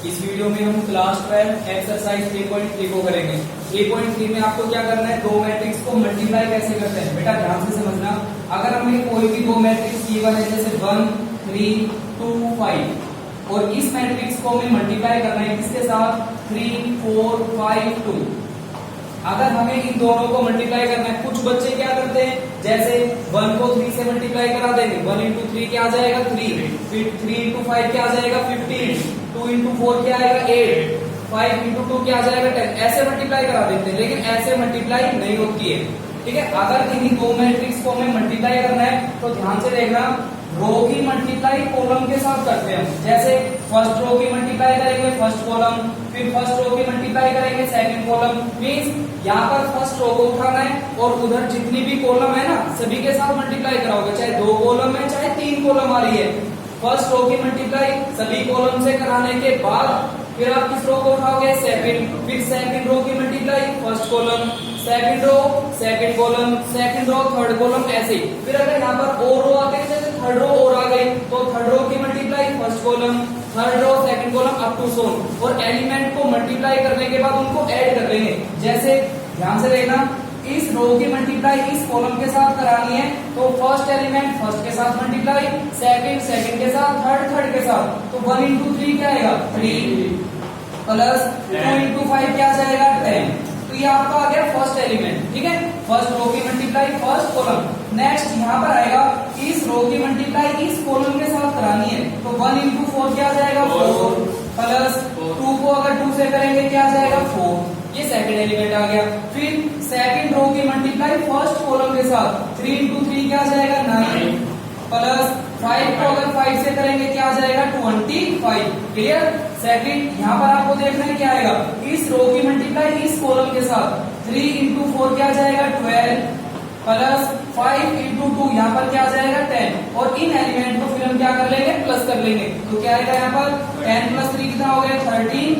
इस वीडियो में हम क्लास 12 एक्सरसाइज 3.3 को करेंगे। 3.3 में आपको क्या करना है, दो मैट्रिक्स को मल्टीप्लाई कैसे करते हैं बेटा ध्यान से समझना। अगर हमें कोई भी दो मैट्रिक्स गिवन है जैसे 1 3 2 5 और इस मैट्रिक्स को हमें मल्टीप्लाई करना है किसके साथ 3 4 5 2। अगर हमें इन दोनों को मल्टीप्लाई करना है, कुछ बच्चे क्या करते हैं जैसे 1 को 3 से मल्टीप्लाई करा देंगे, 1 इंटू 3 क्या आ जाएगा 3, फिर 3 इंटू 5 क्या आ जाएगा 15, 2 इंटू 4 क्या आएगा 8, 5 इंटू 2 क्या आ जाएगा 10। ऐसे मल्टीप्लाई करा देते हैं, लेकिन ऐसे मल्टीप्लाई नहीं होती है। ठीक है, अगर इन दो मैट्रिक्स को हमें मल्टीप्लाई करना है तो ध्यान से देखना, रो की मल्टीप्लाई कॉलम के साथ करते हैं। जैसे फर्स्ट रो की मल्टीप्लाई करेंगे फर्स्ट कॉलम, फिर फर्स्ट रो की मल्टीप्लाई करेंगे सेकंड कॉलम। मींस यहाँ पर फर्स्ट रो को उठाना है और उधर जितनी भी कॉलम है ना सभी के साथ मल्टीप्लाई कराओगे, चाहे दो कॉलम है चाहे तीन कॉलम आ रही है। फर्स्ट रो की मल्टीप्लाई सभी कॉलम से कराने के बाद फिर आप किस रो को उठाओगे सेकंड, फिर सेकंड रो की multiply first column, second row second column, second row third column, ऐसे ही। फिर अगर यहाँ पर और रो आते हैं जैसे थर्ड रो और आ गई तो थर्ड रो की multiply first column, third row second column up to सोन। और एलिमेंट को मल्टीप्लाई करने के बाद उनको ऐड कर लेंगे। जैसे ध्यान से देखना, इस रो की मल्टीप्लाई इस कॉलम के साथ करानी है तो फर्स्ट एलिमेंट फर्स्ट के साथ मल्टीप्लाई, सेकंड सेकंड के साथ, थर्ड थर्ड के साथ। तो 1 इंटू 3 क्या आएगा 3 प्लस 2 इंटू 5 क्या जाएगा 10। तो ये आपका आ गया फर्स्ट एलिमेंट। ठीक है, फर्स्ट रो की मल्टीप्लाई फर्स्ट कॉलम। नेक्स्ट यहाँ पर आएगा इस रो की मल्टीप्लाई इस कॉलम के साथ करानी है तो 1 इंटू 4 क्या जाएगा 4 प्लस 2 को अगर 2 से करेंगे क्या जाएगा 4। ये सेकंड एलिमेंट आ गया। फिर सेकंड रो की मल्टीप्लाई फर्स्ट कॉलम के साथ 3 इंटू 3 क्या जाएगा 9 प्लस 5 को अगर 5 से करेंगे क्या जाएगा 25। क्लियर। सेकंड यहाँ पर आपको देखना है क्या आएगा, इस रो की मल्टीप्लाई इस कॉलम के साथ 3 इंटू 4 क्या जाएगा 12 प्लस 5 इंटू 2 यहाँ पर क्या जाएगा 10। और इन एलिमेंट को फिर हम क्या कर लेंगे प्लस कर लेंगे तो क्या आएगा यहाँ पर 10 प्लस 3 कितना हो गया 13,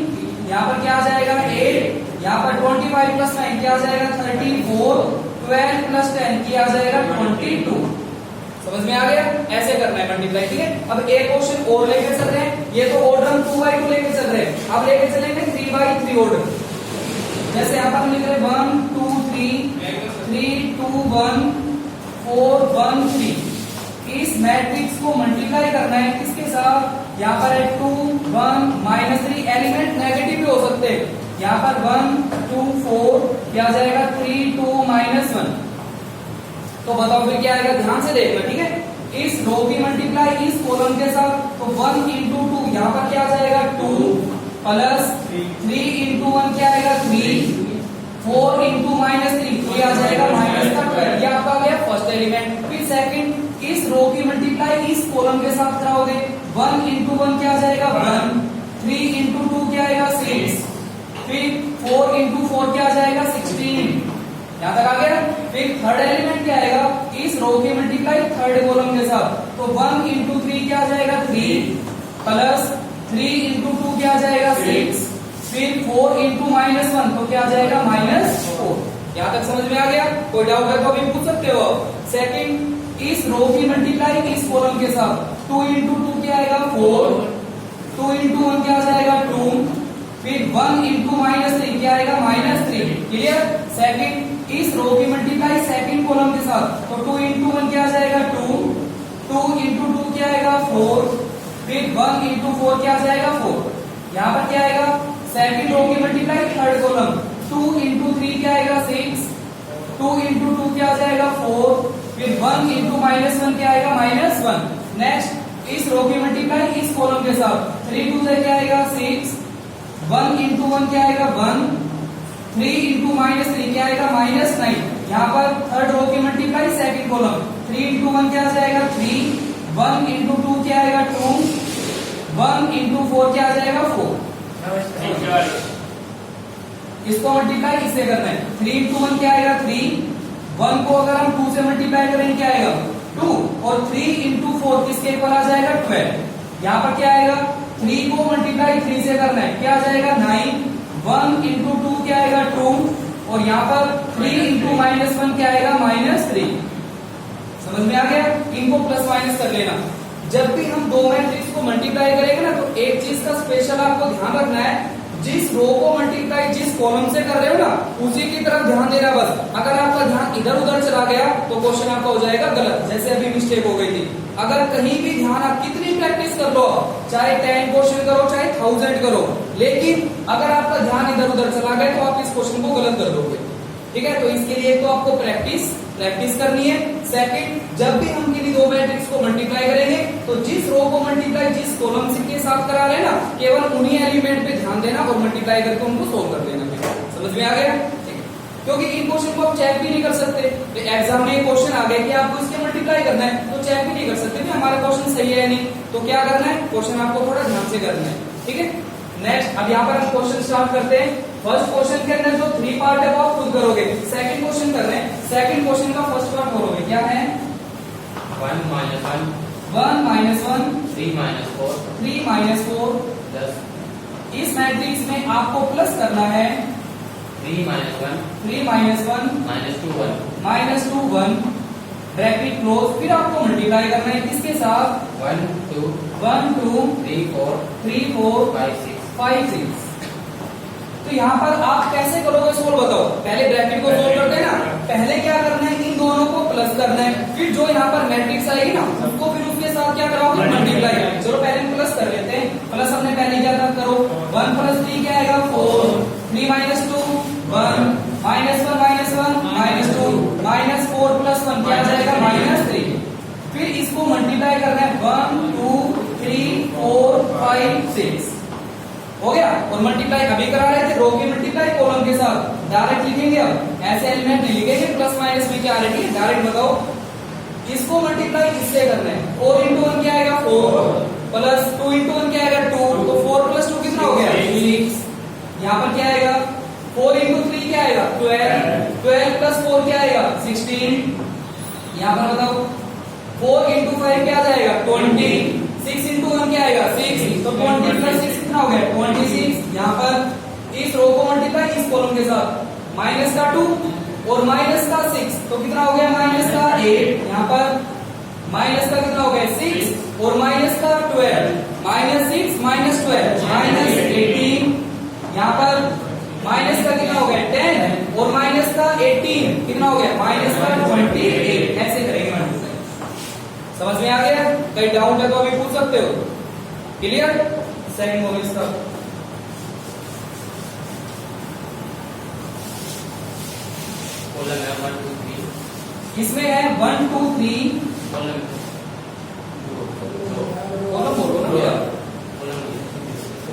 यहाँ पर क्या आ जाएगा 8, यहाँ पर 25 प्लस 9 क्या आ जाएगा 34, 12 प्लस 10 क्या आ जाएगा 22। समझ में आ गया, ऐसे करना है मल्टीप्लाई। ठीक है, अब एक क्वेश्चन और लेके चल रहे हैं, ये तो ऑर्डर हम 2/2 लेके चल रहे हैं, अब लेके चलेंगे 3/3 ऑर्डर। जैसे यहाँ पर हम लिख रहे हैं 1 2 3 3 2 1 4 1 3। इस मैट्रिक्स को मल्टीप्लाई करना है किसके साथ, यहाँ पर है 2 1 -3, एलिमेंट नेगेटिव भी हो सकते हैं। यहाँ पर 1 2 4 क्या आ जाएगा 3 2 -1। तो बताओ फिर क्या आएगा, ध्यान से देखना। ठीक है, इस रो की मल्टीप्लाई इस कॉलम के साथ तो 1 इंटू 2 यहाँ पर क्या आ जाएगा 2 प्लस 3 इंटू 1 क्या आएगा 3, 4 इंटू -3 ये आ जाएगा -12। ये आपका आ गया फर्स्ट एलिमेंट। फिर सेकंड इस रो की मल्टीप्लाई इस कॉलम के साथ कराओगे 1 इंटू 1 क्या आ जाएगा 1, 3 इंटू 2 क्या आएगा 6, फिर 4 इंटू 4 क्या आ जाएगा 16। यहाँ तक आ गया। फिर थर्ड एलिमेंट क्या आएगा, इस रो की मल्टीप्लाई थर्ड कॉलम के साथ तो 1 इंटू 3 क्या आ जाएगा 3 प्लस 3 इंटू 2 क्या आ जाएगा 6, फिर 4 इंटू -1 तो क्या आ जाएगा -4। यहाँ तक समझ में आ गया, कोई डाउट है तो अभी पूछ सकते हो। सेकंड इस रो की मल्टीप्लाई इस कॉलम के साथ 2 इंटू 2 क्या आएगा 4, 2 इंटू 1 क्या आ जाएगा 2, फिर 1 इंटू -3 क्या आएगा -3। क्लियर। सेकंड इस रो की मल्टीप्लाई सेकंड कॉलम के साथ तो 2 इंटू 1 क्या आ जाएगा 2, 2 इंटू 2 क्या आएगा 4, फिर 1 इंटू 4 क्या आ जाएगा 4। यहाँ पर क्या आएगा सेकंड रो की मल्टीप्लाई थर्ड कॉलम 2 इंटू 3 क्या आएगा 6, 2 इंटू 2 क्या आ जाएगा 4, फिर 1 इंटू -1 क्या आएगा -1। नेक्स्ट इस रो की मल्टीप्लाई इस कॉलम के साथ 3 2 से क्या आएगा 6, 1 इंटू 1 क्या आएगा 1, 3 इंटू -3 क्या आएगा -9। यहाँ पर थर्ड रो की मल्टीप्लाई सेकंड कॉलम 3 इंटू 1 क्या आ जाएगा 3, 1 इंटू 2 क्या आएगा 2, 1 इंटू 4 क्या आ जाएगा 4। इसको मल्टीप्लाई इससे करना है, 3 इंटू 1 क्या आएगा 3, 1 को अगर हम 2 से मल्टीप्लाई करेंगे क्या आएगा 2, और 3 इंटू 4 किसके इक्वल आ जाएगा 12। यहाँ पर क्या आएगा 3 को मल्टीप्लाई 3 से करना है क्या आ जाएगा 9, 1 इंटू 2 क्या आएगा 2, और यहाँ पर 3 इंटू -1 क्या आएगा -3। समझ में आ गया, इनको प्लस माइनस कर लेना। जब भी हम दो मैट्रिक्स को मल्टीप्लाई करेंगे ना, तो एक चीज का स्पेशल आपको ध्यान रखना है, जिस रो को मल्टीप्लाई जिस कॉलम से कर रहे हो ना, उसी की तरफ ध्यान देना बस। अगर आपका ध्यान इधर उधर चला गया तो क्वेश्चन आपका हो जाएगा गलत, जैसे अभी मिस्टेक हो गई थी। अगर कहीं भी ध्यान, आप कितनी प्रैक्टिस कर लो, चाहे 10 क्वेश्चन करो चाहे 1000 करो, लेकिन अगर आपका ध्यान इधर उधर चला गया तो आप इस क्वेश्चन को गलत कर दोगे। ठीक है, तो इसके लिए तो आपको प्रैक्टिस करनी है। सेकंड, जब भी हम किसी दो मैट्रिक्स को मल्टीप्लाई करेंगे तो जिस रो को मल्टीप्लाई जिस कॉलम के साथ करा रहे हैं ना, केवल उन्हीं एलिमेंट पे ध्यान देना और मल्टीप्लाई करके उनको सोल्व कर देना। समझ में आ गया? क्योंकि इन क्वेश्चन को आप चेक भी नहीं कर सकते। तो एग्जाम में क्वेश्चन आ गया कि आपको इसके मल्टीप्लाई करना है, तो चेक भी नहीं कर सकते कि हमारा क्वेश्चन सही है या नहीं। तो क्या करना है, क्वेश्चन आपको थोड़ा ध्यान से करना है। ठीक है, नेक्स्ट अब यहाँ पर हम क्वेश्चन स्टार्ट करते हैं। फर्स्ट क्वेश्चन के अंदर जो 3 पार्ट है वो आप खुद करोगे। सेकंड क्वेश्चन कर रहे हैं, सेकंड क्वेश्चन का फर्स्ट पार्ट करोगे, क्या है 1 - 1 1 - 1 3 - 4 3 - 4 10 इस मैट्रिक्स में आपको प्लस करना है 3 - 1 3 - 1 -2 1 -2 1 ब्रैकेट क्लोज। फिर आपको मल्टीप्लाई करना है किसके साथ 1 2 1 2 3 4 3 4 5 6 5 6। तो यहाँ पर आप कैसे करोगे सोल्व, बताओ। पहले ब्रैकेट को सोल्व करते हैं ना, पहले क्या करना है, इन दोनों को प्लस करना है, फिर जो यहाँ पर मैट्रिक्स आएगी ना उसको फिर उसके साथ क्या कराओगे, मल्टीप्लाई। चलो पहले प्लस कर लेते हैं। प्लस हमने पहले क्या था, करो 1 + 3 क्या आएगा 4 3 - 2 1 -1 -1 -2 -4 + 1 क्या आ जाएगा -3। फिर इसको मल्टीप्लाई करना है 1 2 3 4 5 6 हो गया। और मल्टीप्लाई अभी करा रहे थे रो की मल्टीप्लाई कॉलम के साथ, डायरेक्ट लिखेंगे। अब ऐसे एलिमेंट नहीं लिखेंगे प्लस माइनस में क्या आ रही है, डायरेक्ट बताओ। इसको मल्टीप्लाई इससे करना है, 4 × 1 क्या आएगा 4 प्लस 2 × 1 क्या आएगा 2, तो 4 + 2 कितना हो गया 6। यहाँ पर क्या आएगा 4 × 3 क्या आएगा 12 12 + 4 क्या आएगा 16। यहाँ पर बताओ 4 × 5 क्या आ जाएगा 20 6 × 1 क्या आएगा 6, तो 20 + 6 कितना हो गया 26। यहाँ पर इस रो को मल्टीप्लाई इस कॉलम के साथ, माइनस का 2 और माइनस का 6 तो कितना हो गया माइनस का 8। यहाँ पर माइनस का कितना हो गया 6 और माइनस का 12 -6 -12 -18। यहाँ पर माइनस का कितना हो गया 10 और माइनस का 18 कितना हो गया -28। ऐसे करेंगे। समझ में आ गया? कहीं डाउट है तो अभी पूछ सकते हो। क्लियर? सेकंड हो गया इसका। कॉलम है 1 2 3 इसमें है 1 2 3 कॉलम कॉलम बोलो ना भैया,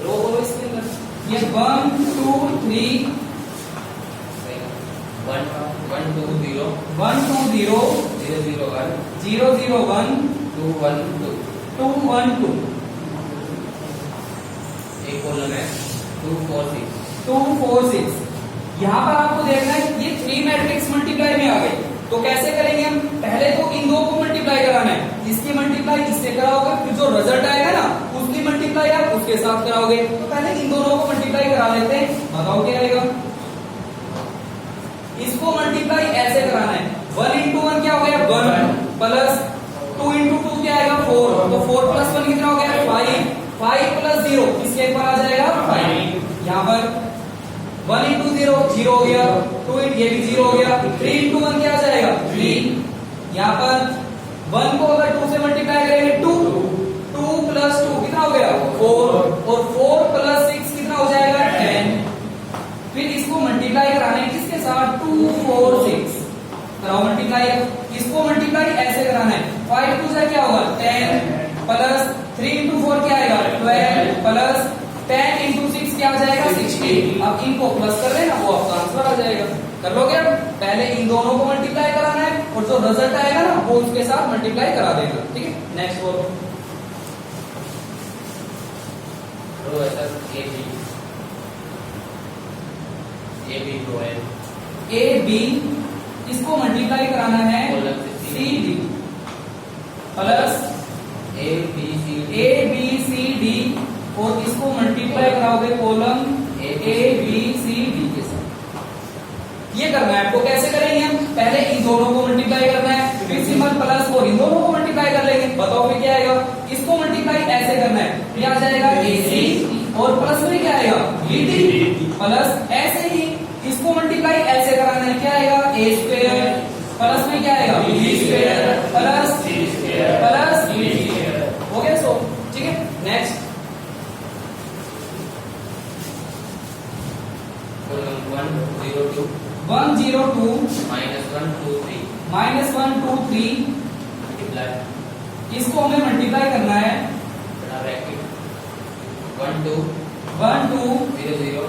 रो बोलो इसके अंदर। ये 1 2 3 1 1 2 0 1 2 0 0 0 1 0 0 1 2 1 2 2 1 2। एक कॉलम है 2 4 6 2 4 6। यहाँ पर आपको देखना है ये 3 मैट्रिक्स मल्टीप्लाई में आ गई, तो कैसे करेंगे हम, पहले तो इन दो को मल्टीप्लाई कराना है। इसकी मल्टीप्लाई इससे कराओगे, फिर जो रिजल्ट आएगा ना उसकी मल्टीप्लाई आप उसके साथ कराओगे। तो पहले इन दोनों को मल्टीप्लाई करा लेते हैं, बताओ क्या आएगा। इसको मल्टीप्लाई ऐसे कराना है, 1 × 1 क्या हो गया 1 प्लस 2 × 2 क्या आएगा 4, तो 4 + 1 कितना हो गया 5 5 + 0 इसके ऊपर आ जाएगा 5। यहाँ पर 1 × 0 0 हो गया, 2 ये भी 0 हो गया, 3 × 1 क्या आ जाएगा 3। यहाँ पर 1 को अगर 2 से मल्टीप्लाई करेंगे 2 2 + 2 कितना हो गया 4 और 4 + 6 कितना हो जाएगा 10। फिर इसको मल्टीप्लाई कराना है किसके साथ 2 4 6 कराओ मल्टीप्लाई। इसको मल्टीप्लाई ऐसे कराना है, 5 2 से क्या होगा 10 प्लस 3 × 4 क्या आएगा 12 प्लस 10 × 6 क्या आ जाएगा 16। अब इनको प्लस कर लेना वो आपका आंसर आ जाएगा। कर लोगे? पहले इन दोनों को मल्टीप्लाई कराना है और जो रिजल्ट आएगा ना वो उसके साथ मल्टीप्लाई करा देना। ठीक है, नेक्स्ट बोलो। रो है सर ए बी रो है ए बी, इसको मल्टीप्लाई कराना है c d plus a b c d और इसको मल्टीप्लाई कराओगे column a b c d के साथ। ये करना है आपको। कैसे करेंगे हम, पहले इन दोनों को मल्टीप्लाई करना है, फिर सिंबल प्लस और इन दोनों को मल्टीप्लाई कर लेंगे। बताओ फिर क्या आएगा, करना है, तो यहाँ जाएगा AC और प्लस में क्या आएगा BD प्लस ऐसे ही इसको मल्टीप्लाई ऐसे कराना है, क्या आएगा A स्क्वायर प्लस में क्या आएगा B square plus C square plus D square. हो गया सो ठीक है। नेक्स्ट 102 102 -123 -123 मल्टीप्लाई इसको हमें मल्टीप्लाई करना है, बड़ा ब्रैकेट 12 12 00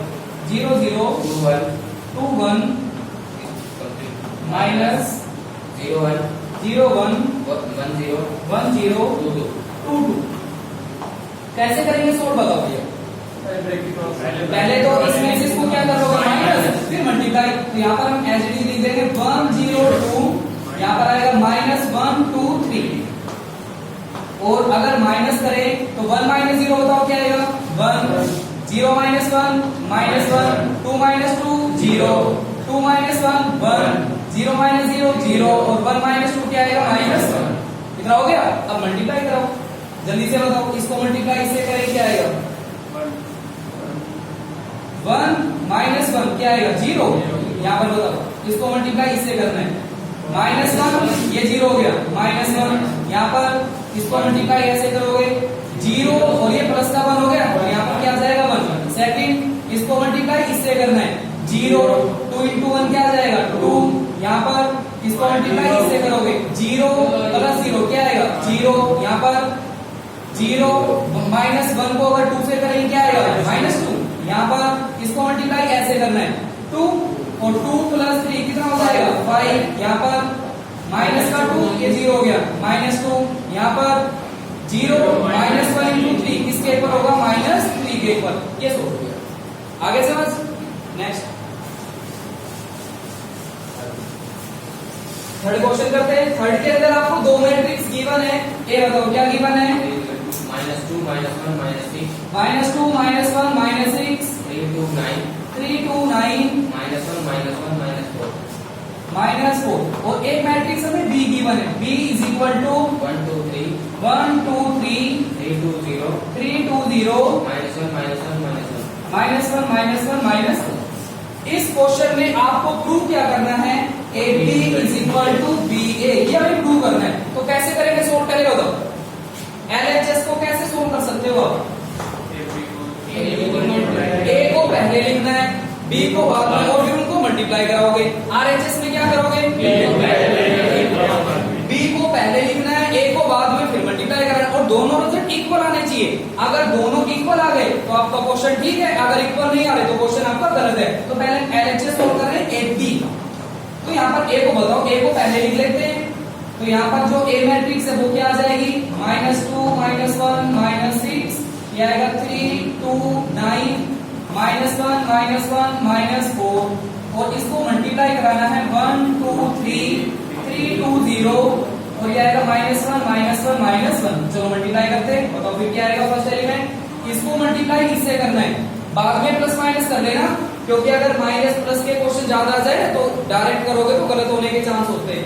00 21 21 माइनस 01 01 10 10 22 22। कैसे करेंगे सोल्व बताओ भैया। पहले तो इसमें से इसको क्या कर लोगे माइनस फिर मल्टीप्लाई, तो यहाँ पर हम एच डी लिख देंगे 102, यहाँ पर आएगा -123 और अगर माइनस करें तो 1 - 0 बताओ क्या आएगा 1 0 - 1 -1 2 - 2 0 2 - 1 1 0 - 0 0 और 1 - 2 क्या आएगा -1। इतना हो गया। अब मल्टीप्लाई कराओ जल्दी से बताओ, इसको मल्टीप्लाई इससे करें क्या आएगा 1 - 1 क्या आएगा 0। यहाँ पर बताओ इसको मल्टीप्लाई इससे करना है -1 ये 0 हो गया -1, यहाँ पर इसको मल्टीप्लाई ऐसे करोगे 0 और ये प्लस का 1 हो गया और यहाँ पर क्या आ जाएगा 1। सेकंड इसको मल्टीप्लाई इससे करना है 0 2 × 1 क्या आ जाएगा 2, यहाँ पर इसको मल्टीप्लाई इससे करोगे 0 प्लस 0 क्या आएगा 0, यहाँ पर 0 -1 को अगर 2 से करेंगे क्या आएगा -2, यहाँ पर इसको मल्टीप्लाई ऐसे करना है 2 और 2 + 3 कितना हो जाएगा 5, यहाँ पर माइनस का 2 ये 0 हो गया -2, यहाँ पर 0 -1 × 3 किसके ऊपर होगा -3 के ऊपर। ये सोच हो गया, आगे समझ। नेक्स्ट थर्ड क्वेश्चन करते हैं। थर्ड के अंदर आपको दो मैट्रिक्स गिवन है, ये बताओ क्या गिवन है -2 -1 -6 -2 -1 -6 3 2 9 3 2 9 -1 -4 और एक मैट्रिक्स हमें B गिवन है, B = 1 2 3 1 2 3 3 2 0 3 2 0 -1 -1 -1 इस क्वेश्चन में आपको प्रूव क्या करना है AB = BA, ये हमें प्रूव करना है। तो कैसे करेंगे सोल्व करेगा तो LHS को कैसे सोल्व कर सकते हो आप, A को पहले लिखना है B को बाद में और फिर उनको मल्टीप्लाई कराओगे। RHS में क्या करोगे B को पहले लिखना है A को बाद में फिर मल्टीप्लाई करना है और दोनों रिजल्ट इक्वल आने चाहिए। अगर दोनों इक्वल आ गए तो आपका क्वेश्चन ठीक है, अगर इक्वल नहीं आ रहे तो क्वेश्चन आपका गलत है। तो पहले LHS सोल्व कर रहे हैं AB, तो यहाँ पर A को बताओ, A को पहले लिख लेते हैं। तो यहाँ पर जो A मैट्रिक्स है वो क्या आ जाएगी -2 -1 -6 ये आएगा 3 2 9 -1 -4 और इसको मल्टीप्लाई कराना है 1 2 3 3 2 0 और ये आएगा -1 चलो मल्टीप्लाई करते हैं, बताओ फिर क्या आएगा फर्स्ट एलिमेंट। इसको मल्टीप्लाई इससे करना है, बाद में प्लस माइनस कर लेना क्योंकि अगर माइनस प्लस के क्वेश्चन ज्यादा आ जाए तो डायरेक्ट करोगे तो गलत होने के चांस होते हैं।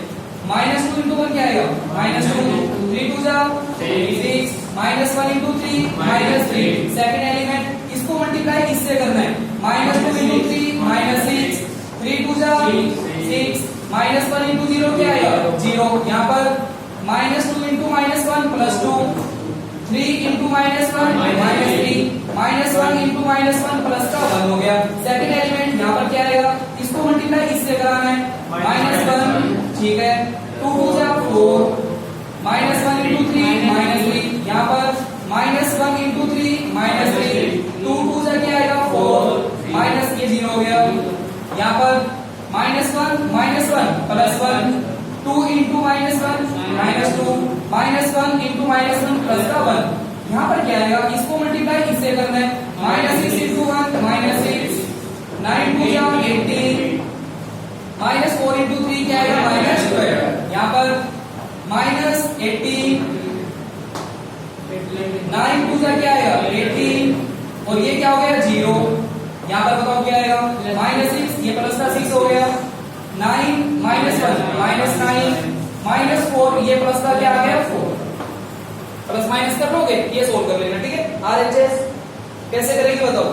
-2 × 1 क्या आएगा -2 3 2 जा 6 -1 × 3 -3 सेकंड एलिमेंट इसको मल्टीप्लाई इससे करना है -2 × 3 -6 3 2 जा 6 -1 × 0 क्या आएगा 0, यहाँ पर -2 × -1 +2 3 × -1 -3 -1 × -1 प्लस का 1 हो गया। सेकंड एलिमेंट यहाँ पर क्या आएगा, इसको मल्टीप्लाई इससे कराना है -1 ठीक है 2 2 जा 4 -1 × 3 -3 यहाँ पर -1 × 3 -3 2 2 जा क्या आएगा 4 माइनस के 0 हो गया। यहाँ पर -1 प्लस 1 2 × -1 -2 -1 × प्लस का 1 यहाँ पर क्या आएगा, इसको मल्टीप्लाई इससे करना है -6 × 1 -6 9 2 जा 18 -4 × 3 क्या आएगा -12 यहाँ पर -18 9 2 जा क्या आएगा 18 और ये क्या हो गया 0, यहाँ पर बताओ क्या आएगा -6 ये प्लस का 6 हो गया 9 -1 -9 -4 ये प्लस का क्या आ गया 4। प्लस माइनस कर लोगे, ये सोल्व कर लेना, ठीक है। RHS कैसे करेंगे बताओ।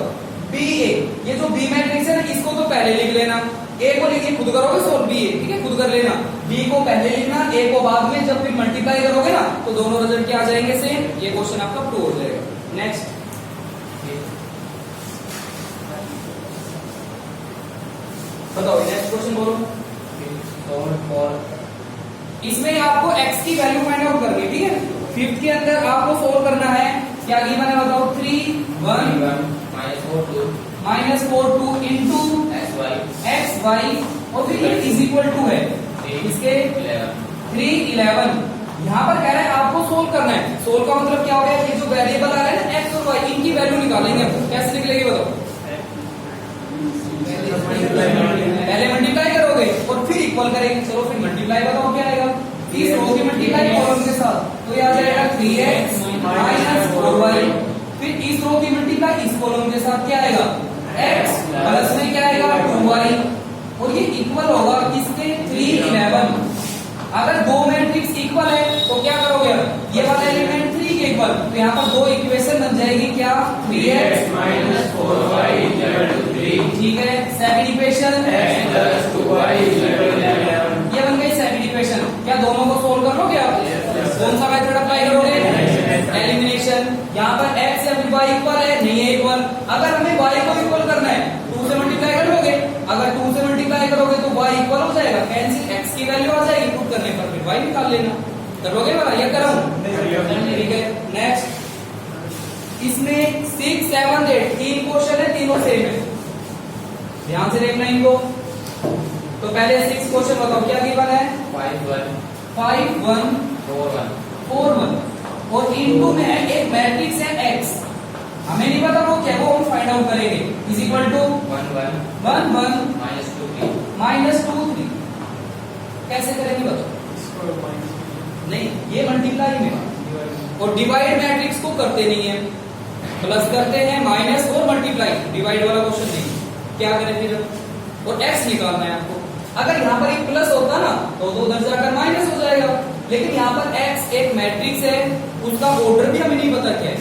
BA, ये जो B मैट्रिक्स है ना, इसको तो पहले लिख लेना, A को लिखिए, खुद करोगे सोल्व BA, ठीक है, खुद कर लेना। B को पहले लिखना, A को बाद में, जब फिर मल्टीप्लाई करोगे ना तो दोनों रिजल्ट क्या आ जाएंगे सेम। ये क्वेश्चन आपका प्रूव हो जाएगा। नेक्स्ट बताओ, नेक्स्ट क्वेश्चन बोलो। इसमें आपको x की वैल्यू फाइंड आउट करनी है, ठीक है। फिफ्थ के अंदर आपको सोल्व करना है, क्या गिवन है बताओ। 3 1 -4 2 इंटू एक्स वाई, और फिर ये इज इक्वल टू है इसके 3 11। यहाँ पर कह रहा है आपको सोल्व करना है। सोल्व का मतलब क्या हो गया, ये जो वेरिएबल आ रहा है ना एक्स और वाई, इनकी वैल्यू निकालेंगे हम। कैसे निकलेगी बताओ। पहले मल्टीप्लाई करोगे और फिर इक्वल करेंगे। चलो फिर मल्टीप्लाई बताओ क्या आएगा। इस रो की मल्टीप्लाई कॉलम के साथ, तो ये आ जाएगा 3x माइनस 4y। फिर इस रो की मल्टीप्लाई इस कॉलम के साथ क्या आएगा, x प्लस में क्या आएगा 2y, और ये इक्वल होगा किसके 3 11। अगर दो मैट्रिक्स इक्वल है तो क्या करोगे, ये वाला एलिमेंट 3 के इक्वल, तो यहाँ पर दो इक्वेशन बन जाएगी क्या 3x minus 4y equal to 3, ठीक है। Second equation x plus 2y equal to 11, ये बन गई सेकंड इक्वेशन। क्या दोनों को सोल्व कर लोगे आप। कौन सा मेथड अप्लाई करोगे, एलिमिनेशन। यहाँ पर x या y इक्वल है, नहीं है इक्वल। अगर हमें y को इक्वल करना है 2 से मल्टीप्लाई कर लोगे, अगर 2 से मल्टीप्लाई करोगे तो y इक्वल हो जाएगा, कैंसिल, x की वैल्यू आ जाएगी, पुट करने पर फिर y निकाल लेना। करोगे वाला, ये कराऊं, ठीक है। नेक्स्ट, इसमें 6 7 8 तीन क्वेश्चन है, तीनों सेम है, ध्यान से देखना इनको। तो पहले 6 क्वेश्चन बताओ क्या गिवन है, 5 1 4 1, और इनटू में है एक मैट्रिक्स है x, हमें नहीं पता वो क्या, वो हम फाइंड आउट करेंगे। Is equal to 1 1 minus 2 3। कैसे करेंगे बताओ। नहीं, ये मल्टीप्लाई में, और डिवाइड मैट्रिक्स को करते नहीं है, प्लस करते हैं माइनस और मल्टीप्लाई, डिवाइड वाला क्वेश्चन नहीं। क्या करें फिर, और x निकालना है आपको। अगर यहाँ पर एक प्लस होता ना तो उधर जाकर माइनस हो जाएगा, लेकिन यहाँ पर x एक मैट्रिक्स है, उसका ऑर्डर भी हमें नहीं पता क्या है,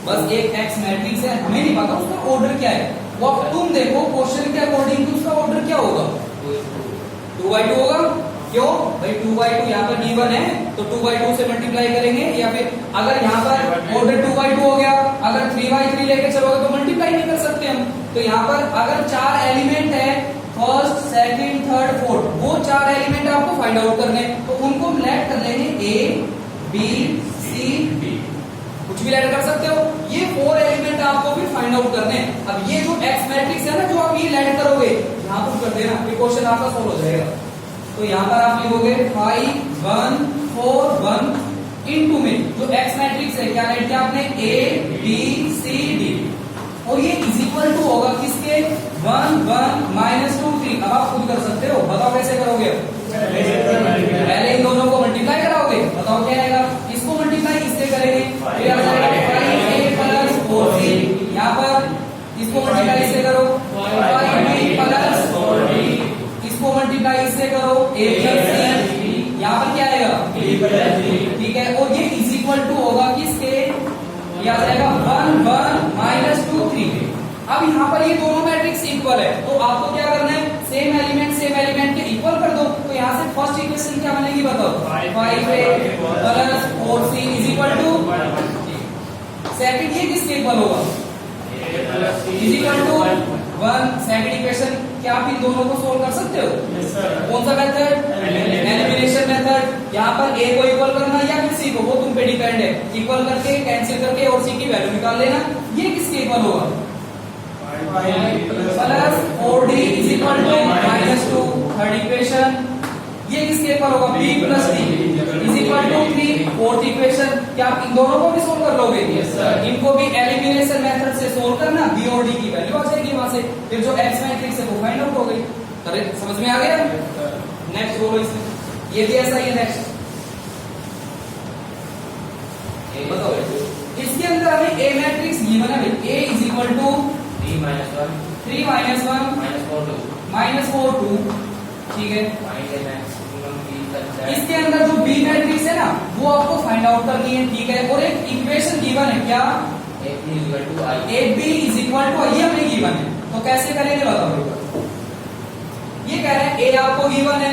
बस एक x मैट्रिक्स है, हमें नहीं पता उसका ऑर्डर क्या है। वो अब तुम देखो क्वेश्चन के अकॉर्डिंग टू उसका ऑर्डर क्या होगा, 2/2 होगा। क्यों भाई, 2/2 यहाँ पर गिवन है तो 2/2 से मल्टीप्लाई करेंगे, या फिर अगर यहाँ पर ऑर्डर 2/2 हो गया, अगर 3/3 लेके चलोगे तो मल्टीप्लाई नहीं कर सकते हम। तो यहाँ पर अगर 4 एलिमेंट है, फर्स्ट सेकंड थर्ड फोर्थ, वो 4 एलिमेंट आपको फाइंड आउट करने, तो उनको हम लेट कर लेंगे A B C D, कुछ भी लेट कर सकते हो। ये 4 एलिमेंट आपको भी फाइंड आउट करने हैं। अब ये जो x मैट्रिक्स है ना, जो आप ये लेट करोगे यहाँ पर कर देना, फिर क्वेश्चन आपका सोल्व हो जाएगा। तो यहाँ पर आप लिखोगे 5 1 4 1 इनटू में जो x मैट्रिक्स है क्या लेट किया आपने, A B C D, और ये इज इक्वल टू होगा किसके 1 1 माइनस 2 3। अब आप खुद कर सकते हो, बताओ कैसे करोगे। पहले इन दोनों को मल्टीप्लाई कराओगे, बताओ क्या आएगा, इसको मल्टीप्लाई इससे करेंगे, फिर आ जाएगा 5a प्लस 4c। यहाँ पर इसको मल्टीप्लाई इससे करो, 5b प्लस 4d, इसको मल्टीप्लाई इससे करो, a प्लस c। यहाँ पर क्या आएगा, b प्लस d, ठीक है। और ये इज इक्वल टू होगा किसके, ये आ जाएगा 1 1 माइनस 2 3। अब यहाँ पर ये दोनों मैट्रिक्स इक्वल है, तो आपको क्या करना है, सेम एलिमेंट के इक्वल कर दो। तो यहाँ से फर्स्ट इक्वेशन क्या बनेगी बताओ, 5a plus 4c is equal to, second ये किसके इक्वल होगा, is equal to 1। Second equation क्या आप इन दोनों को सोल्व कर सकते हो, कौन सा मेथड, एलिमिनेशन मेथड। यहाँ पर a को इक्वल करना या फिर c को, वो तुम पे डिपेंड है। इक्वल करके कैंसिल करके और c की वैल्यू निकाल लेना। ये किसके इक्वल होगा, plus 4d is equal to minus 2। Third equation ये किसके इक्वल होगा, b plus d is equal to 3। Fourth equation क्या आप इन दोनों को भी सोल्व कर लोगे, इनको भी एलिमिनेशन मेथड से सोल्व करना, b और d की वैल्यू आ जाएगी वहां से, फिर जो x मैट्रिक्स है वो फाइंड आउट हो गई। करेक्ट, समझ में आ गया। नेक्स्ट बोलो, इसमें ये भी ऐसा ही है। नेक्स्ट बताओ, इसके अंदर हमें a मैट्रिक्स गिवन है, a इज इक्वल टू 3 -1 -4 2, ठीक है। इसके अंदर जो बी मैट्रिक्स है ना वो आपको फाइंड आउट करनी है, ठीक है। और एक इक्वेशन गिवन है क्या, A B is equal to I हमें गिवन है, तो कैसे करेंगे बताओ। ये कह रहे हैं ए आपको गिवन है,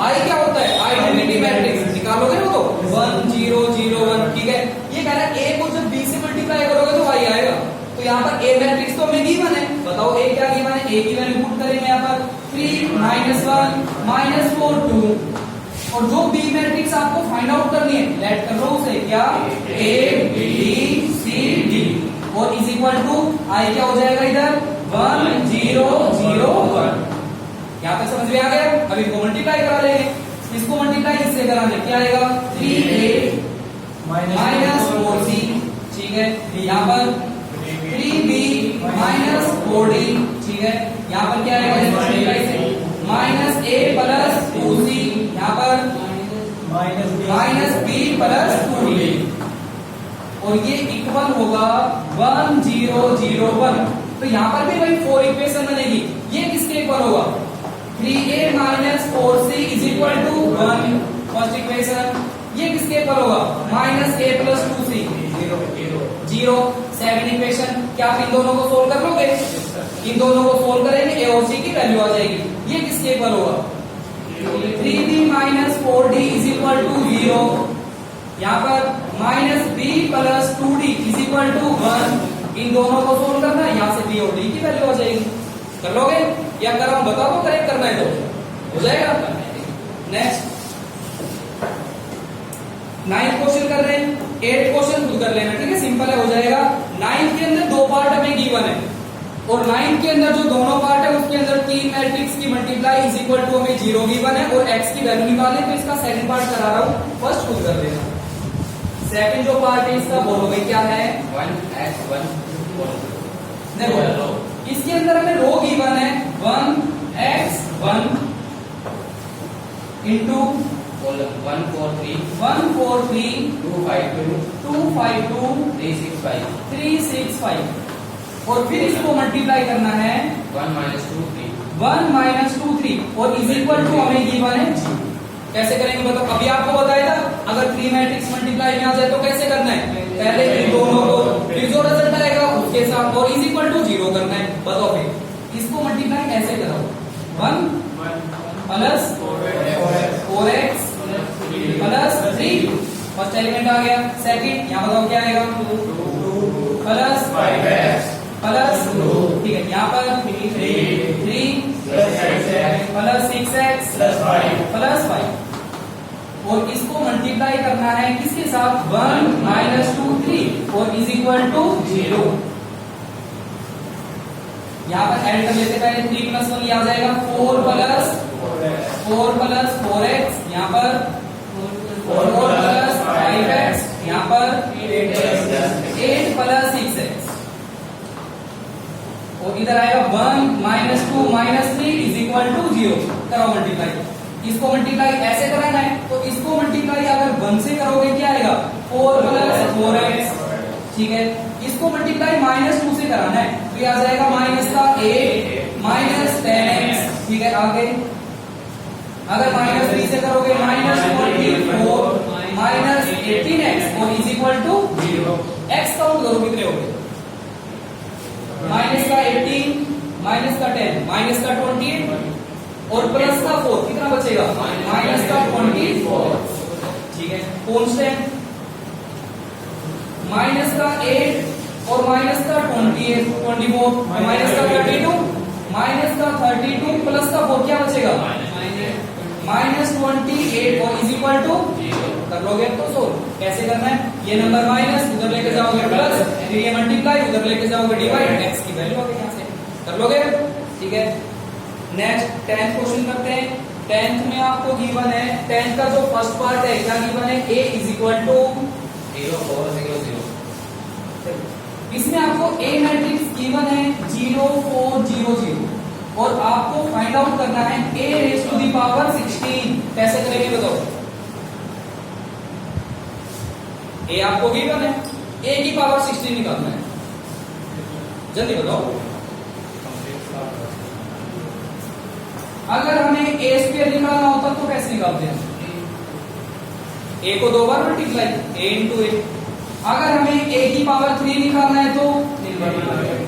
आई क्या होता है आइडेंटिटी मैट्रिक्स, निकालोगे ना तो 1 0 0 1, ठीक है। ये कह रहा है ए को जब बी से मल्टीप्लाई करोगे तो आई आएगा, तो यहाँ पर ए मैट्रिक्स तो हमें गिवन है, बताओ ए क्या गिवन है। ए की वैल्यू पुट करेंगे यहाँ पर 3 -1 -4 2, और जो बी मैट्रिक्स आपको फाइंड आउट करनी है लेट कर लो उसे क्या ए बी सी डी, और इज इक्वल टू आई क्या हो जाएगा इधर 1 0 0 1। यहाँ तक समझ में आ गया। अब इनको मल्टीप्लाई करा लेंगे, इसको मल्टीप्लाई इससे कराने क्या आएगा 3a -4c, ठीक है। यहाँ पर 3b -4d, ठीक है। यहाँ पर क्या आएगा मल्टीप्लाई से -a + 2c, यहाँ पर -b + 2d, और ये इक्वल होगा 1 0 0 1। तो यहाँ पर भी वही 4 इक्वेशन बनेगी। ये किसके इक्वल होगा 3a -4c is equal to 1 first equation. ये किसके इक्वल होगा -a + 2c 0 सेकंड इक्वेशन। क्या आप इन दोनों को सोल्व कर लोगे, इन दोनों को सोल्व करेंगे a और c की वैल्यू आ जाएगी। ये किसके इक्वल होगा 3b -4d is equal to 0, यहाँ पर -b + 2d is equal to 1। इन दोनों को सोल्व करना है, यहाँ से b और d की वैल्यू आ जाएगी। कर लोगे या कर हम बताओ करेक्ट करना है तो हो जाएगा। नेक्स्ट 9th क्वेश्चन कर रहे हैं, 8th क्वेश्चन खुद कर लेना, ठीक है, सिंपल है हो जाएगा। 9th के अंदर 2 पार्ट हमें गिवन है, और 9th के अंदर जो दोनों पार्ट है उसके अंदर 3 मैट्रिक्स की मल्टीप्लाई इज इक्वल टू हमें 0 गिवन है, और x की वैल्यू निकालने, तो इसका सेकंड पार्ट करा रहा हूं, फर्स्ट खुद कर लेना। सेकंड जो पार्ट है इसका बोलोगे क्या है 1x1 देखो इसके अंदर हमें रो गिवन है 1x1 इंटू 143 143 252 252 365 365, और फिर इसको मल्टीप्लाई करना है 1 -2 3 1 -2 3, और इज इक्वल टू हमें गिवन है जी। कैसे करेंगे बताओ, अभी आपको बताया था अगर 3 मैट्रिक्स मल्टीप्लाई में आ जाए तो कैसे करना है, पहले इन दोनों को फिर जो रिजल्ट आएगा उसके साथ और इज इक्वल टू 0 करना है। बताओ फिर इसको मल्टीप्लाई ऐसे करो 1 + 4x + 3, फर्स्ट एलिमेंट आ गया। सेकंड यहाँ बताओ क्या आएगा 2 + 5x + 2, ठीक है। यहाँ पर 3 + 6x + 5, और इसको मल्टीप्लाई करना है किसके साथ 1 -2 3, और इज इक्वल टू 0। यहाँ पर ऐड कर लेते पहले 3 + 1 आ जाएगा 4 + 4x, यहाँ पर 4 + 5x, यहाँ पर 8 + 6x, और इधर आएगा 1 -2 -3 इज इक्वल टू 0। करो मल्टीप्लाई, इसको मल्टीप्लाई ऐसे कराना है, तो इसको मल्टीप्लाई अगर 1 से करोगे क्या आएगा 4 + 4x, ठीक है। इसको मल्टीप्लाई -2 से कराना है, तो ये आ जाएगा -8 -10x, ठीक है। आगे अगर -3 से करोगे -24 -18x, और is equal to 0। x count करो कितने हो गए, -18 -10 -28 और +4 कितना बचेगा -24, ठीक है। कांस्टेंट -8 और -24 -32 +4 क्या बचेगा -28, और इज इक्वल टू 0। कर लोगे तो सोल्व कैसे करना है, ये नंबर माइनस उधर लेके जाओगे प्लस, फिर ये मल्टीप्लाई उधर लेके जाओगे डिवाइड, x की वैल्यू आ गई यहाँ से। कर लोगे, ठीक है। नेक्स्ट 10th क्वेश्चन करते हैं। 10th में आपको गिवन है, 10th का जो फर्स्ट पार्ट है क्या गिवन है a इज इक्वल टू 0 4 0 0। इसमें आपको a मैट्रिक्स गिवन है 0 4 0 0, और आपको फाइंड आउट करना है a⁻16। कैसे करेंगे बताओ, a आपको गिवन है, a⁻16 निकालना है, जल्दी बताओ। अगर हमें ए स्क्वायर निकालना होता तो कैसे निकालते हैं? ए को 2 बार मल्टीप्लाई, ए इंटू ए। अगर हमें ए की पावर 3 निकालना है तो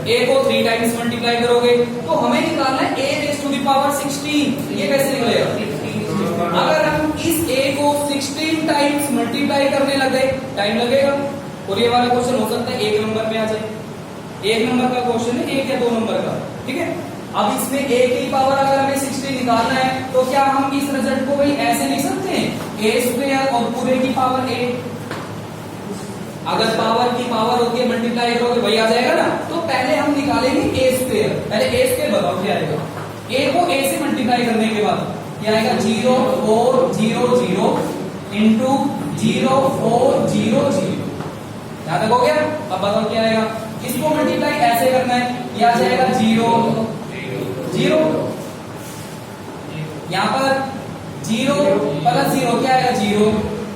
ए को 3 टाइम्स मल्टीप्लाई करोगे, तो हमें निकालना है ए रेज़ टू द पावर 16। ये कैसे निकलेगा? अगर हम इस ए को 16 टाइम्स मल्टीप्लाई करने लगे, टाइम लगेगा। और ये वाला क्वेश्चन हो सकता है 1 नंबर में आ जाए। 1 नंबर का क्वेश्चन है, 1 या 2 नंबर का, ठीक है। अब इसमें a की पावर अगर हमें 16 निकालना है तो क्या हम इस रिजल्ट को भाई ऐसे लिख सकते हैं, a स्क्वायर और पूरे की पावर a। अगर पावर की पावर होती है मल्टीप्लाई करोगे वही आ जाएगा ना। तो पहले हम निकालेंगे a स्क्वायर। पहले a स्क्वायर बताओ क्या आएगा। a को a से मल्टीप्लाई करने के बाद क्या आएगा, 0 4 0 0 इंटू 0 4 0 0। यहां तक हो गया। अब बताओ क्या आएगा। इसको मल्टीप्लाई ऐसे करना है, यह आ जाएगा 0 0। यहां पर 0 प्लस 0 क्या आएगा, 0।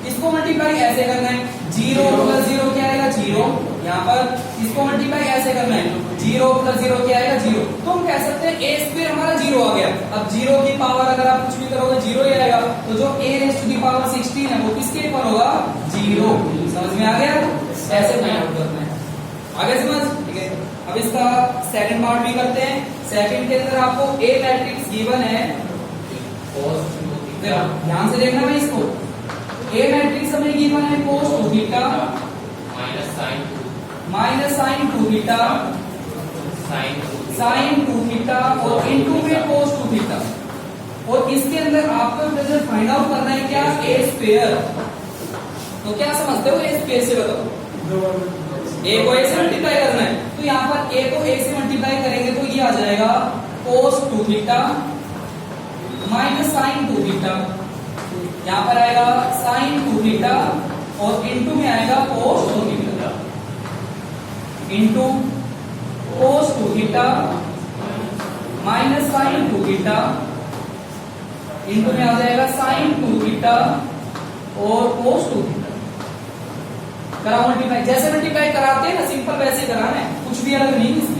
इसको मल्टीप्लाई ऐसे करना है, 0 प्लस 0 क्या आएगा, 0। यहां पर इसको मल्टीप्लाई ऐसे करना है, 0 प्लस 0 क्या आएगा, 0। तो हम कह सकते हैं a स्क्वायर हमारा 0 आ गया। अब 0 की पावर अगर आप कुछ भी करोगे 0 ही आएगा। तो जो a raise to the power 16 है वो किसके इक्वल होगा, 0। समझ में आ गया? ऐसे फाइंड आउट करना है। आगे समझ, ठीक है। अब इसका सेकंड पार्ट भी करते हैं। सेकंड के अंदर आपको ए मैट्रिक्स गिवन है, ध्यान से देखना भाई इसको। ए मैट्रिक्स हमें गिवन है cos 2 theta minus sine 2 theta sine 2 theta और इनटू में cos 2 थीटा। और इसके अंदर आपको रिजल्ट फाइंड आउट करना है क्या, ए स्क्वायर। तो क्या समझते हो ए स्क्वायर से, बताओ। a को a से मल्टीप्लाई करना है, तो यहाँ पर a को a से मल्टीप्लाई करेंगे तो ये आ जाएगा cos 2 theta minus sine 2 theta. यहाँ पर आएगा साइन 2 थीटा और इनटू में आएगा cos 2 theta into cos 2 theta minus sine 2 theta into में आ जाएगा साइन 2 थीटा और cos 2 थीटा। करा मल्टीप्लाई, जैसे मल्टीप्लाई कराते हैं ना सिंपल वैसे कराना है, कुछ भी अलग नहीं इसमें।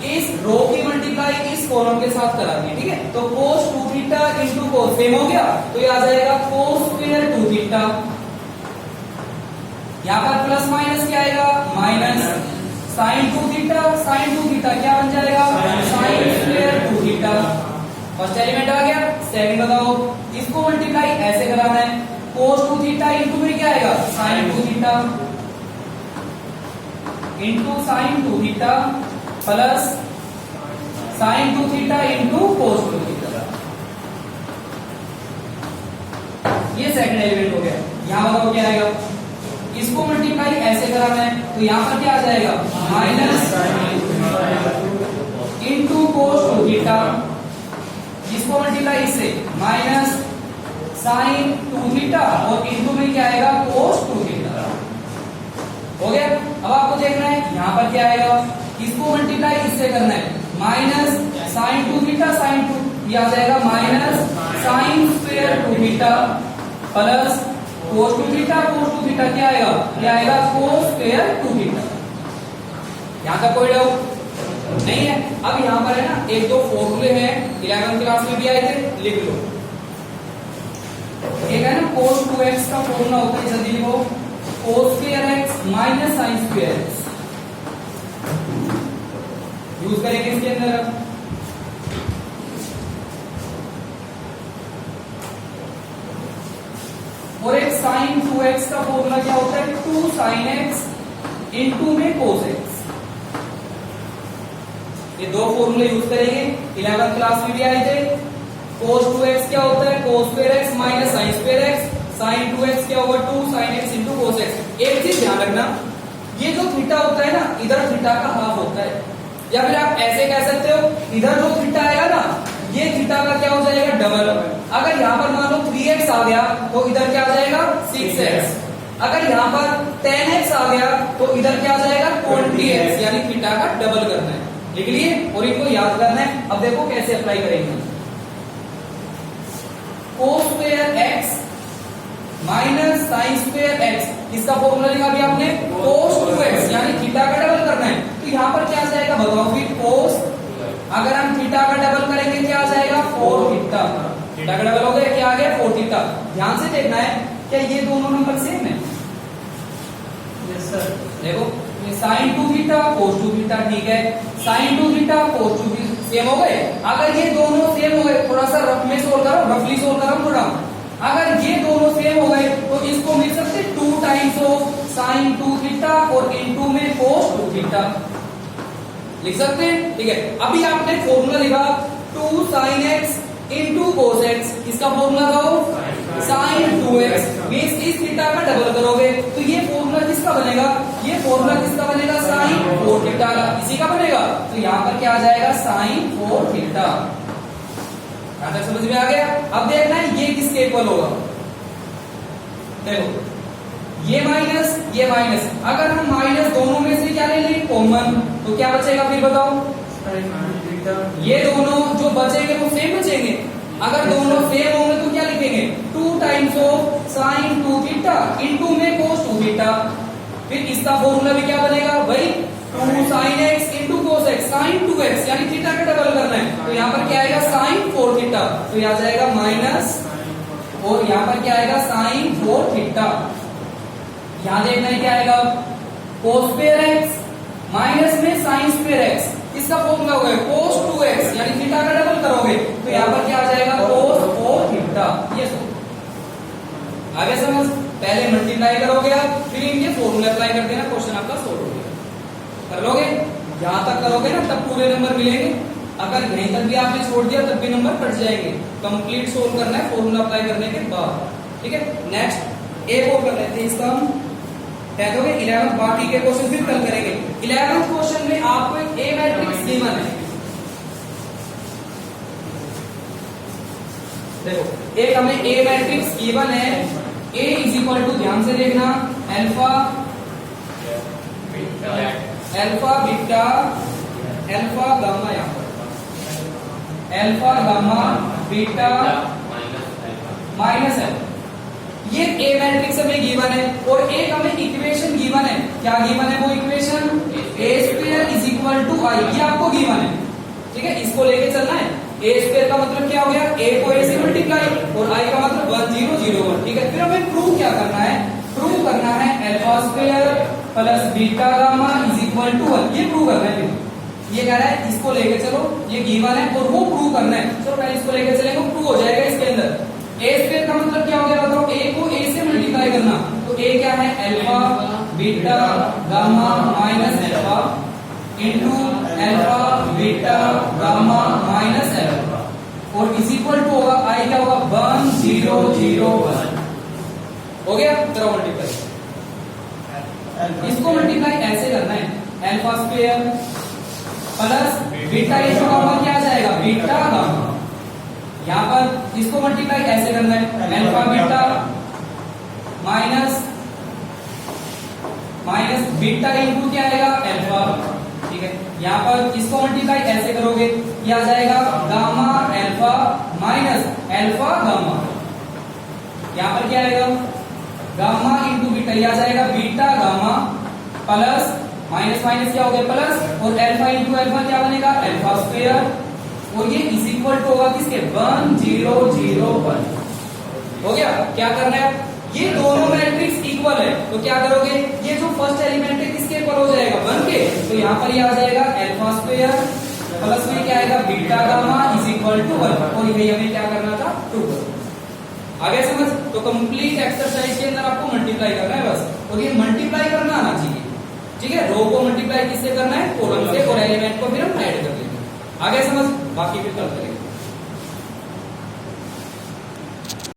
इस रो की मल्टीप्लाई इस कॉलम के साथ करानी है, ठीक है। तो cos 2 theta into cos same हो गया, तो ये आ जाएगा cos स्क्वायर 2 थीटा। यहाँ पर प्लस माइनस क्या आएगा, माइनस साइन 2 थीटा क्या बन जाएगा, sine square 2 theta. First element आ गया। सेकंड बताओ, इसको मल्टीप्लाई ऐसे कराना है, cos 2 थीटा इंटू में क्या आएगा, sine 2 theta into sine 2 theta plus sine 2 theta into cos 2 theta. ये सेकंड एलिमेंट हो गया। यहां बताओ क्या आएगा, इसको मल्टीप्लाई ऐसे कराना है, तो यहां पर क्या आ जाएगा, माइनस इंटू cos 2 थीटा। इसको मल्टीप्लाई इससे माइनस साइन 2 थीटा और इनटू में क्या आएगा, cos 2 थीटा। हो गया। अब आपको देखना है यहां पर क्या आएगा, इसको मल्टीप्लाई इससे करना है, माइनस साइन 2 थीटा साइन 2, ये आ जाएगा minus sign square 2 theta plus cos 2 theta क्या आएगा, ये आएगा cos स्क्वायर 2 थीटा। यहां तक कोई डाउट नहीं है। अब यहां पर है ना एक दो फॉर्मूले हैं, 11वीं क्लास में भी आए थे, लिख लो। एक है ना cos 2x का फॉर्मूला होता है, जल्दी लिखो, cos square x minus sine square x use करेंगे इसके अंदर। और एक sin 2x का फॉर्मूला क्या होता है, 2 sin x इनटू में cos x। ये दो फॉर्मूले यूज करेंगे, 11वीं क्लास में भी आए थे। cos 2x क्या होता है, cos square x minus sine square x। sin 2x क्या होगा, 2 sin x into cos x। एक चीज ध्यान रखना, ये जो थीटा होता है ना, इधर थीटा का हाफ होता है, या फिर आप ऐसे कह सकते हो, इधर जो थीटा आएगा ना, ये थीटा का क्या हो जाएगा, डबल। अगर यहाँ पर मान लो 3x आ गया तो इधर क्या आ जाएगा, 6x। अगर यहाँ पर 10x आ गया तो इधर क्या आ जाएगा, 20x। यानी थीटा का डबल करना है, लिख लिए और इनको याद करना है। अब देखो कैसे अप्लाई करेंगे, cos square x minus sine square x, इसका फॉर्मूला लिखा भी आपने, cos 2x यानी थीटा का डबल करना है। तो यहाँ पर क्या आ जाएगा बताओ फिर, cos अगर हम थीटा का डबल करेंगे क्या आ जाएगा 4 थीटा। थीटा का डबल हो गया, क्या आ गया 4 थीटा। ध्यान से देखना है क्या ये दोनों नंबर सेम है। Yes sir. देखो ये sin 2 थीटा cos 2 थीटा, ठीक है, sin 2 theta cos 2 theta same हो गए। अगर ये दोनों सेम हो गए, थोड़ा सा रफ में सोल्व करो, रफली सोल्व करो थोड़ा। अगर ये दोनों सेम हो गए तो इसको मिल सकते 2 टाइम्स ऑफ sin 2 थीटा और इनटू में cos 2 थीटा लिख सकते हैं, ठीक है। अभी आपने फॉर्मूला लिखा 2 sin x into cos x, इसका फॉर्मूला था sin 2x, मींस इस थीटा का डबल करोगे तो ये फॉर्मूला किसका बनेगा, ये फॉर्मूला किसका बनेगा sin 4 थीटा का, इसी का बनेगा। तो यहाँ पर क्या आ जाएगा sin 4 थीटा। यहां तक समझ में आ गया। अब देखना है ये किसके इक्वल होगा। देखो ये माइनस, अगर हम माइनस दोनों में से क्या ले लें कॉमन, तो क्या बचेगा फिर बताओ। ये दोनों जो बचेंगे वो सेम बचेंगे। अगर दोनों सेम होंगे तो क्या लिखेंगे 2 times of sin 2 theta into में cos 2 थीटा। फिर इसका फॉर्मूला भी क्या बनेगा भाई 2 sin x into cos x, sin 2x यानी थीटा का डबल करना है, तो यहाँ पर क्या आएगा sin 4 थीटा, तो यहाँ जाएगा माइनस और यहाँ पर क्या आएगा sin 4 थीटा। यहाँ देखना है क्या आएगा cos स्क्वायर x माइनस में sin स्क्वायर x, इसका फॉर्मूला होगा cos 2x यानी थीटा का डबल करोगे तो यहाँ पर क्या आ जाएगा cos 4 थीटा। ये आगे समझ, पहले मल्टीप्लाई करोगे आप, फिर इनके फॉर्मूला अप्लाई कर देना, क्वेश्चन आपका सॉल्व हो गया। कर लोगे, यहां तक करोगे ना तब पूरे नंबर मिलेंगे। अगर यहीं तक भी आपने छोड़ दिया तब भी नंबर कट जाएंगे। कंप्लीट सोल्व करना है फॉर्मूला अप्लाई करने के बाद, ठीक है। नेक्स्ट एक और कर लेते हैं, इसका हम कह दोगे 11, बाकी के क्वेश्चन फिर कल करेंगे। 11 क्वेश्चन में आपको एक ए मैट्रिक्स गिवन है। देखो एक हमें ए मैट्रिक्स गिवन है, ए इज इक्वल टू, ध्यान से देखना, अल्फा बीटा अल्फा गामा, यहाँ पर alpha gamma beta minus L, ये ए मैट्रिक्स हमें गिवन है। और एक हमें इक्वेशन गिवन है, क्या गिवन है वो equation A square is equal to I, ये आपको गिवन है, ठीक है। इसको लेके चलना है। ए स्क्वायर का मतलब क्या हो गया, ए को ए से मल्टीप्लाई और आई का मतलब 1001, ठीक है। फिर हमें प्रूव क्या करना है, प्रूव करना है alpha square plus beta gamma is equal to 1, ये प्रूव करना है। ये कह रहा है इसको लेके चलो, ये गिवन है और वो प्रूव करना है। चलो पहले इसको लेके चलेंगे, प्रूव हो जाएगा इसके अंदर। ए स्क्वायर का मतलब क्या हो गया बताओ, ए को ए से मल्टीप्लाई करना, तो ए क्या है alpha beta gamma minus alpha into alpha beta gamma minus alpha, और इज इक्वल टू होगा आई क्या होगा 1001, हो गया। करो मल्टीप्लाई, इसको मल्टीप्लाई ऐसे करना है, alpha square plus beta into gamma क्या आ जाएगा बीटा गामा। यहाँ पर इसको मल्टीप्लाई ऐसे करना है, alpha beta minus beta into क्या आएगा अल्फा, ठीक है। यहाँ पर इसको मल्टीप्लाई ऐसे करोगे, क्या आ जाएगा gamma alpha minus alpha gamma. यहाँ पर क्या आएगा गामा इंटू बीटा, यह आ जाएगा beta gamma plus minus minus क्या हो गया प्लस, और अल्फा इंटू अल्फा क्या बनेगा अल्फा स्क्वायर, और ये इज इक्वल टू होगा किसके 1001, हो गया। क्या करना है, ये दोनों मैट्रिक्स इक्वल है तो क्या करोगे, ये जो फर्स्ट एलिमेंट है किसके इक्वल हो जाएगा 1 के, तो यहाँ पर ये आ जाएगा अल्फा स्क्वायर प्लस में क्या आएगा beta gamma is equal to 1, और यही हमें क्या करना था 2। आगे समझ, तो कंप्लीट एक्सरसाइज के अंदर आपको मल्टीप्लाई करना है बस, और ये मल्टीप्लाई करना आना चाहिए, ठीक है। रो को मल्टीप्लाई किससे करना है, कॉलम से, और एलिमेंट को फिर हम ऐड कर लेंगे। आगे समझ, बाकी फिर कल करेंगे।